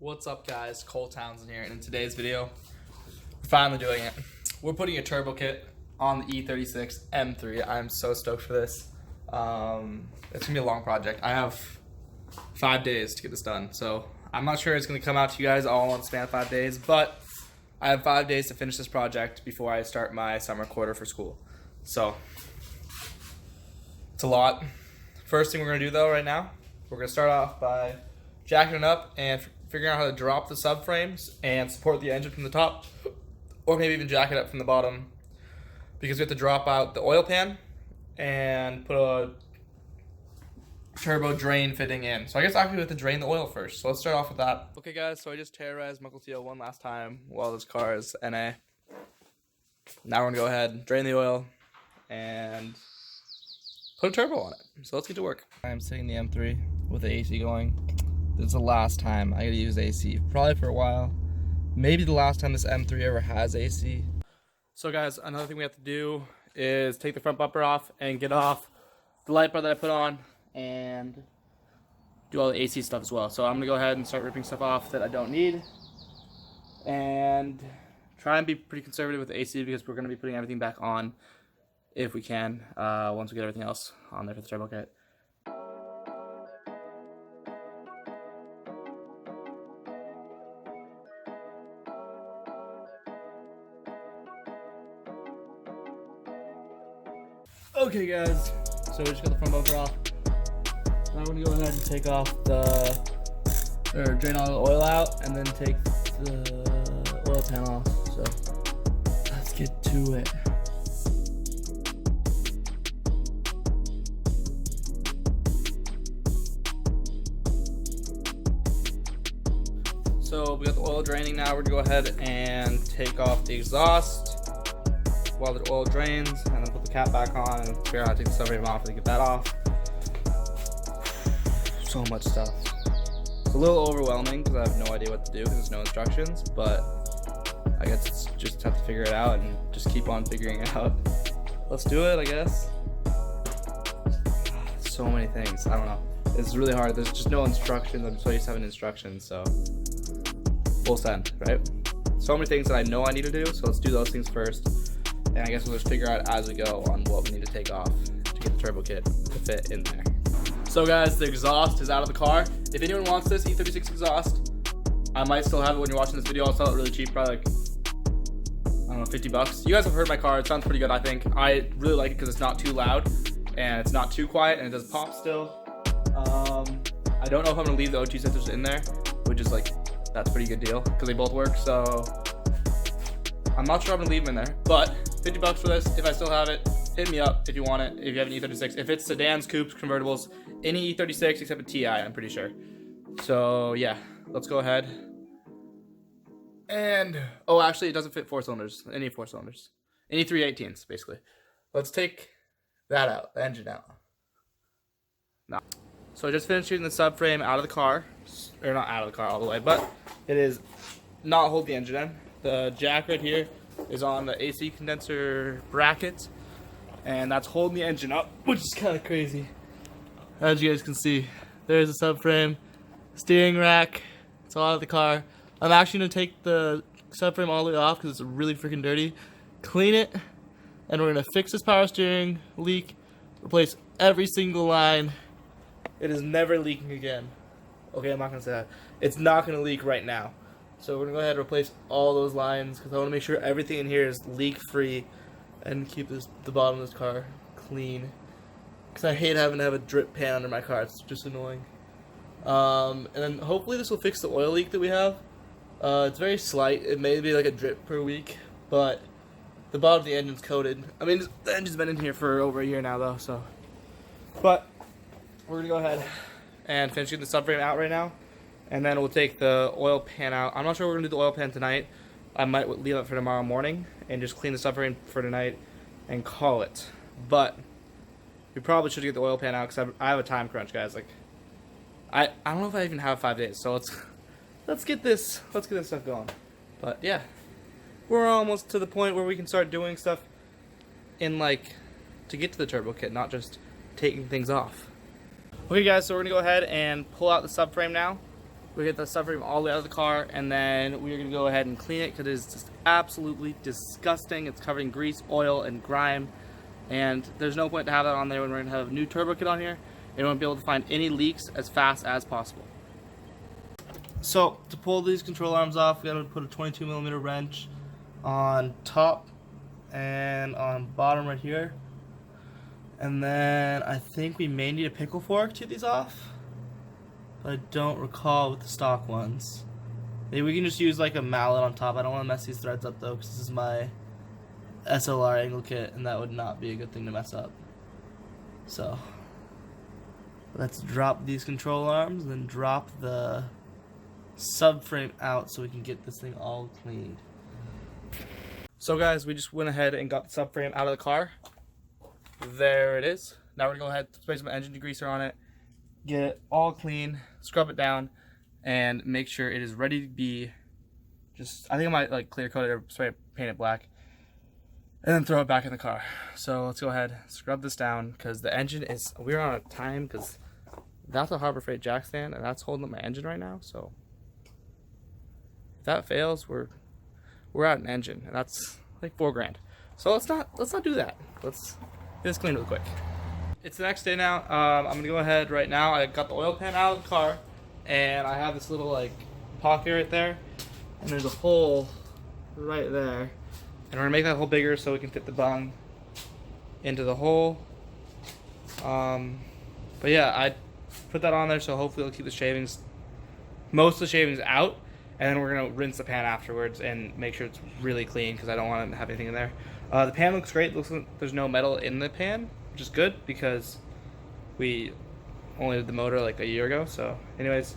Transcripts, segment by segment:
What's up, guys? Cole Townsend here, and in today's video, we're finally doing it. We're putting a turbo kit on the E36 M3. I'm so stoked for this. It's gonna be a long project. I have 5 days to get this done, so I'm not sure it's gonna come out to you guys all in the span of 5 days, but I have 5 days to finish this project before I start my summer quarter for school. So it's a lot. First thing we're gonna do though right now, we're gonna start off by jacking it up and figuring out how to drop the subframes and support the engine from the top, or maybe even jack it up from the bottom, because we have to drop out the oil pan and put a turbo drain fitting in. So I guess actually we have to drain the oil first. So let's start off with that. Okay guys, so I just terrorized Muckle Theo one last time while this car is NA. Now we're gonna go ahead, drain the oil, and put a turbo on it. So let's get to work. I'm sitting the M3 with the AC going. This is the last time I gotta use AC, probably for a while. Maybe the last time this M3 ever has AC. So guys, another thing we have to do is take the front bumper off and get off the light bar that I put on and do all the AC stuff as well. So I'm gonna go ahead and start ripping stuff off that I don't need and try and be pretty conservative with the AC, because we're gonna be putting everything back on if we can once we get everything else on there for the turbo kit. Okay guys, so we just got the front bumper off. Now I'm gonna go ahead and take off drain all the oil out and then take the oil pan off. So let's get to it. So we got the oil draining now. We're gonna go ahead and take off the exhaust while the oil drains, and then put the cap back on and figure out how to take the subframe off and get that off. So much stuff. It's a little overwhelming because I have no idea what to do because there's no instructions, but I guess it's just have to figure it out and just keep on figuring it out. Let's do it, I guess. So many things, I don't know. It's really hard. There's just no instructions. I'm so used to having instructions, so we'll send, right? So many things that I know I need to do, so let's do those things first. And I guess we'll just figure out as we go on what we need to take off to get the turbo kit to fit in there. So guys, the exhaust is out of the car. If anyone wants this E36 exhaust, I might still have it when you're watching this video. I'll sell it really cheap, probably like, I don't know, 50 bucks. You guys have heard my car. It sounds pretty good, I think. I really like it because it's not too loud and it's not too quiet and it does pop still. I don't know if I'm gonna leave the O2 sensors in there, which is like, that's a pretty good deal because they both work. So I'm not sure I'm gonna leave them in there, but 50 bucks for this. If I still have it, hit me up if you want it. If you have an E36, if it's sedans, coupes, convertibles, any E36 except a TI, I'm pretty sure. So yeah, let's go ahead. And oh, actually, it doesn't fit 4 cylinders. Any 4 cylinders, any 318s, basically. Let's take that out, the engine out. No. So I just finished shooting the subframe out of the car, or not out of the car all the way, but it is not holding the engine in. The jack right here is on the AC condenser bracket, and that's holding the engine up, which is kind of crazy. As you guys can see, there's the subframe, steering rack, it's all out of the car. I'm actually going to take the subframe all the way off because it's really freaking dirty, clean it, and we're going to fix this power steering leak, replace every single line. It is never leaking again. Okay, I'm not going to say that. It's not going to leak right now. So we're going to go ahead and replace all those lines because I want to make sure everything in here is leak-free and keep the bottom of this car clean. Because I hate having to have a drip pan under my car. It's just annoying. And then hopefully this will fix the oil leak that we have. It's very slight. It may be like a drip per week, but the bottom of the engine's coated. I mean, the engine's been in here for over a year now, though. So, but we're going to go ahead and finish getting the subframe out right now. And then we'll take the oil pan out. I'm not sure we're going to do the oil pan tonight. I might leave it for tomorrow morning and just clean the subframe for tonight and call it. But we probably should get the oil pan out because I have a time crunch, guys. Like, I don't know if I even have 5 days. So let's get this stuff going. But yeah, we're almost to the point where we can start doing stuff in like to get to the turbo kit, not just taking things off. Okay guys, so we're gonna go ahead and pull out the subframe now We get the subframe all the way out of the car, and then we're gonna go ahead and clean it because it is just absolutely disgusting. It's covered in grease, oil, and grime, and there's no point to have that on there when we're gonna have a new turbo kit on here, and we won't be able to find any leaks as fast as possible. So to pull these control arms off, we gotta put a 22mm wrench on top and on bottom right here, and then I think we may need a pickle fork to get these off. I don't recall with the stock ones. Maybe we can just use like a mallet on top. I don't want to mess these threads up though, because this is my SLR angle kit, and that would not be a good thing to mess up. So let's drop these control arms, and then drop the subframe out so we can get this thing all cleaned. So guys, we just went ahead and got the subframe out of the car. There it is. Now we're gonna go ahead and spray some engine degreaser on it, get it all clean, scrub it down, and make sure it is ready to be just, I think I might like clear coat it or spray it, paint it black, and then throw it back in the car. So let's go ahead, scrub this down, because the engine is, we're on a time, because that's a Harbor Freight jack stand, and that's holding up my engine right now. So if that fails, we're out an engine, and that's like $4 grand. So let's not do that. Let's get this cleaned real quick. It's the next day now. I'm gonna go ahead right now. I got the oil pan out of the car, and I have this little like pocket right there, and there's a hole right there, and we're gonna make that hole bigger so we can fit the bung into the hole. But yeah, I put that on there, so hopefully it'll keep the shavings, most of the shavings out, and then we're gonna rinse the pan afterwards and make sure it's really clean, because I don't want to have anything in there. The pan looks great. Looks like there's no metal in the pan, which is good because we only did the motor like a year ago. So anyways,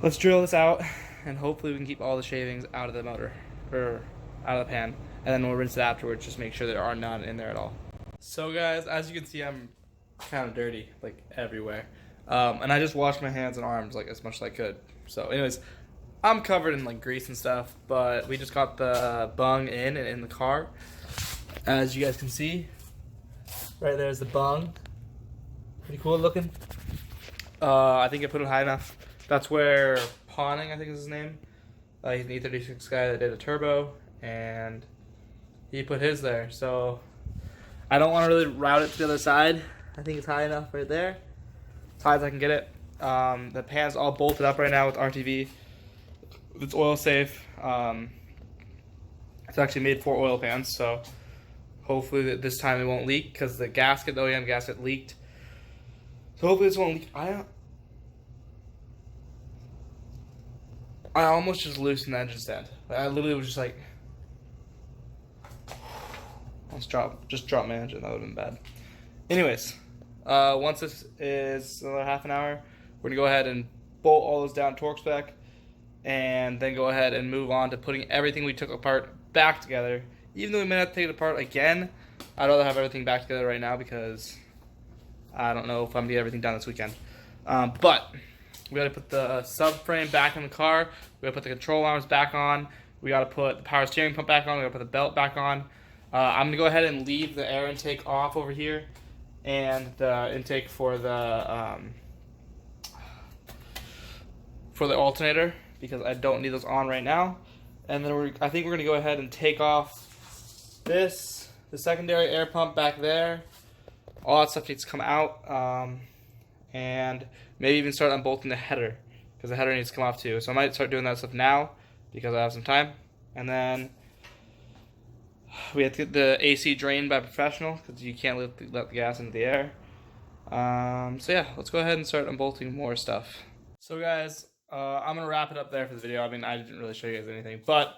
let's drill this out, and hopefully we can keep all the shavings out of the motor, or out of the pan, and then we'll rinse it afterwards, just make sure there are none in there at all. So guys, as you can see, I'm kind of dirty like everywhere, and I just washed my hands and arms like as much as I could. So anyways, I'm covered in like grease and stuff, but we just got the bung in the car. As you guys can see, right there's the bung. Pretty cool looking. I think I put it high enough. That's where Pawning, I think is his name. He's an E36 guy that did a turbo, and he put his there. So I don't want to really route it to the other side. I think it's high enough right there. As high as I can get it. The pan's all bolted up right now with RTV. It's oil safe. It's actually made for oil pans, so hopefully this time it won't leak, because the gasket, the OEM gasket, leaked. So hopefully this won't leak. I almost just loosened the engine stand. I literally was just like, just drop my engine. That would have been bad. Anyways, once this is another half an hour, we're gonna go ahead and bolt all those down torque spec, and then go ahead and move on to putting everything we took apart back together. Even though we may have to take it apart again, I'd rather have everything back together right now, because I don't know if I'm gonna get everything done this weekend. But we gotta put the subframe back in the car. We gotta put the control arms back on. We gotta put the power steering pump back on. We gotta put the belt back on. I'm gonna go ahead and leave the air intake off over here, and the intake for the alternator, because I don't need those on right now. And then I think we're gonna go ahead and take off the secondary air pump back there. All that stuff needs to come out, and maybe even start unbolting the header, because the header needs to come off too. So I might start doing that stuff now, because I have some time. And then we have to get the AC drained by a professional, because you can't let the gas into the air. So yeah, let's go ahead and start unbolting more stuff. So guys, I'm going to wrap it up there for the video. I mean, I didn't really show you guys anything, but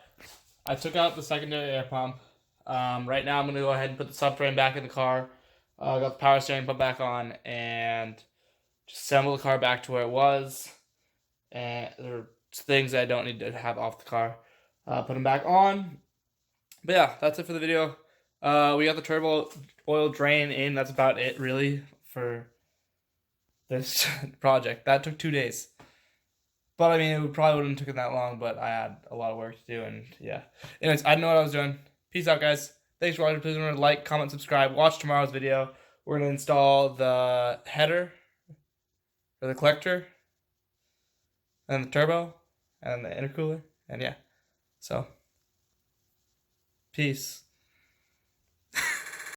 I took out the secondary air pump. Right now I'm going to go ahead and put the subframe back in the car. Got the power steering pump back on, and just assemble the car back to where it was. And there are things that I don't need to have off the car. Put them back on. But yeah, that's it for the video. We got the turbo oil drain in. That's about it, really, for this project. That took 2 days. But I mean, it probably wouldn't have taken that long, but I had a lot of work to do, and yeah. Anyways, I didn't know what I was doing. Peace out, guys. Thanks for watching. Please remember to like, comment, subscribe. Watch tomorrow's video. We're going to install the header, or the collector. and the turbo, and the intercooler, and yeah. So, peace.